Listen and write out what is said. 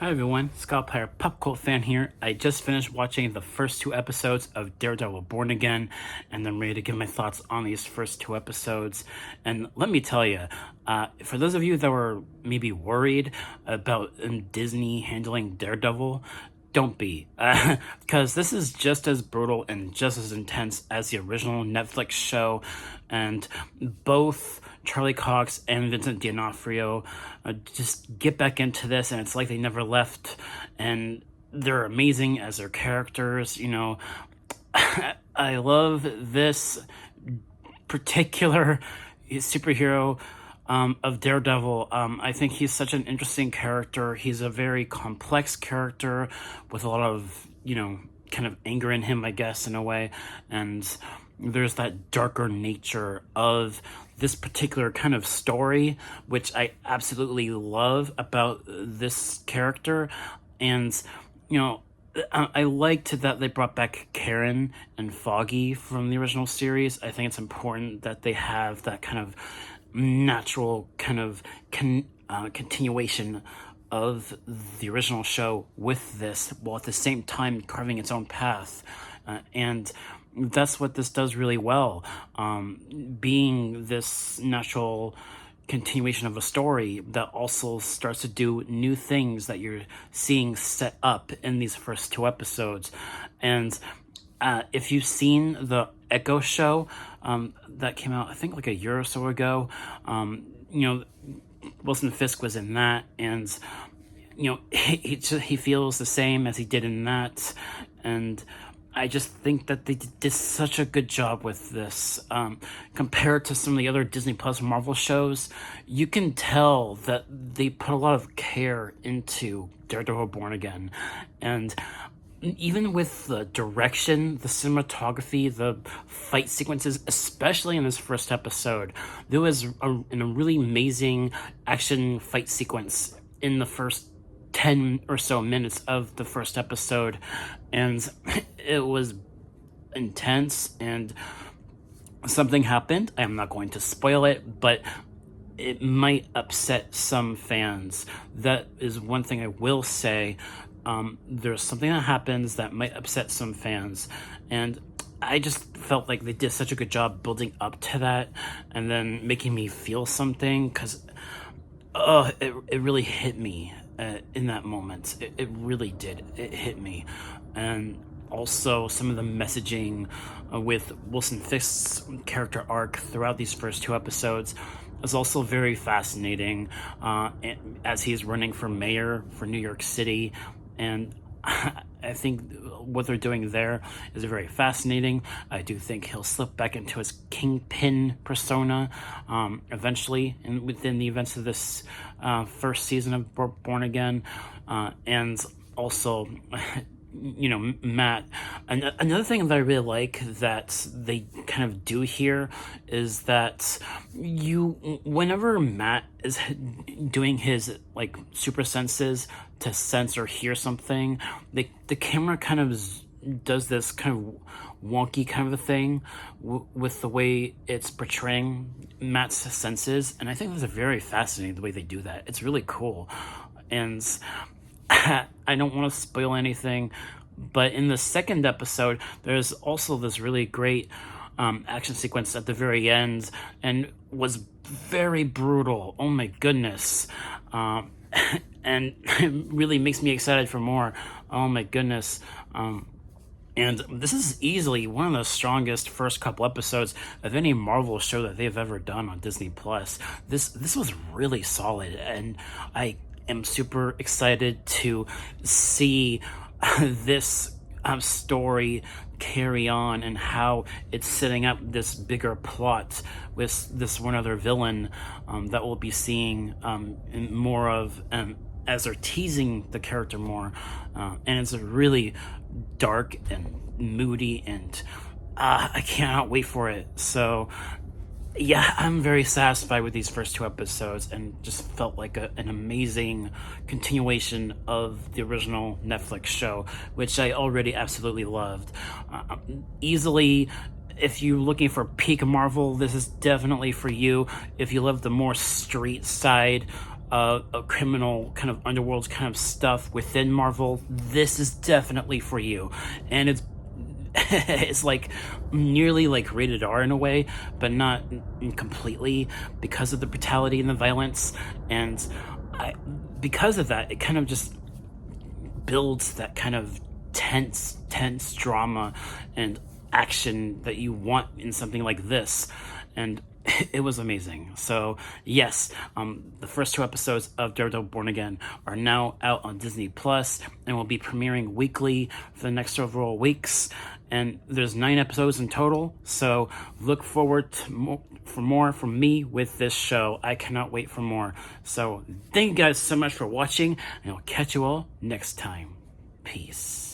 Hi everyone, Scott Pyre, pop cult fan here. I just finished watching the first two episodes of Daredevil Born Again, and I'm ready to give my thoughts on these first two episodes. And let me tell you, for those of you that were maybe worried about Disney handling Daredevil, don't be, because this is just as brutal and just as intense as the original Netflix show, and both Charlie Cox and Vincent D'Onofrio just get back into this, and it's like they never left, and they're amazing as their characters. I love this particular superhero of Daredevil. I think he's such an interesting character. He's a very complex character with a lot of, kind of anger in him, I guess, in a way. And there's that darker nature of this particular kind of story, which I absolutely love about this character. And, I liked that they brought back Karen and Foggy from the original series. I think it's important that they have that kind of natural kind of continuation of the original show with this, while at the same time carving its own path. And that's what this does really well, being this natural continuation of a story that also starts to do new things that you're seeing set up in these first two episodes. And if you've seen the Echo show that came out, I think like a year or so ago, Wilson Fisk was in that, and he feels the same as he did in that, and I just think that they did such a good job with this. Compared to some of the other Disney Plus Marvel shows, you can tell that they put a lot of care into Daredevil Born Again. And even with the direction, the cinematography, the fight sequences, especially in this first episode, there was a really amazing action fight sequence in the first 10 or so minutes of the first episode, and it was intense, and something happened. I'm not going to spoil it, but it might upset some fans. That is one thing I will say. There's something that happens that might upset some fans, and I just felt like they did such a good job building up to that and then making me feel something, because it really hit me in that moment. It really did. It hit me. And also some of the messaging with Wilson Fisk's character arc throughout these first two episodes is also very fascinating, as he's running for mayor for New York City. And I think what they're doing there is very fascinating. I do think he'll slip back into his kingpin persona eventually, within the events of this first season of Born Again. And also, Matt. Another thing that I really like that they kind of do here is that whenever Matt is doing his like super senses to sense or hear something, the camera kind of does this kind of wonky kind of a thing with the way it's portraying Matt's senses, and I think that's very fascinating the way they do that. It's really cool. And I don't want to spoil anything, but in the second episode, there's also this really great action sequence at the very end, and was very brutal. Oh my goodness. And it really makes me excited for more. Oh my goodness. And this is easily one of the strongest first couple episodes of any Marvel show that they've ever done on Disney Plus. This was really solid, and I am super excited to see this story carry on, and how it's setting up this bigger plot with this one other villain that we'll be seeing more of as they're teasing the character more. And it's a really dark and moody, and I cannot wait for it. So yeah, I'm very satisfied with these first two episodes, and just felt like an amazing continuation of the original Netflix show, which I already absolutely loved. Easily, if you're looking for peak Marvel, this is definitely for you. If you love the more street side criminal kind of underworld kind of stuff within Marvel, this is definitely for you. And it's it's like nearly like rated R in a way, but not completely, because of the brutality and the violence. And because of that, it kind of just builds that kind of tense drama and action that you want in something like this. And it was amazing. So yes, the first 2 episodes of Daredevil Born Again are now out on Disney Plus and will be premiering weekly for the next several weeks. And there's 9 episodes in total, so look forward to more from me with this show. I cannot wait for more. So thank you guys so much for watching, and I'll catch you all next time. Peace.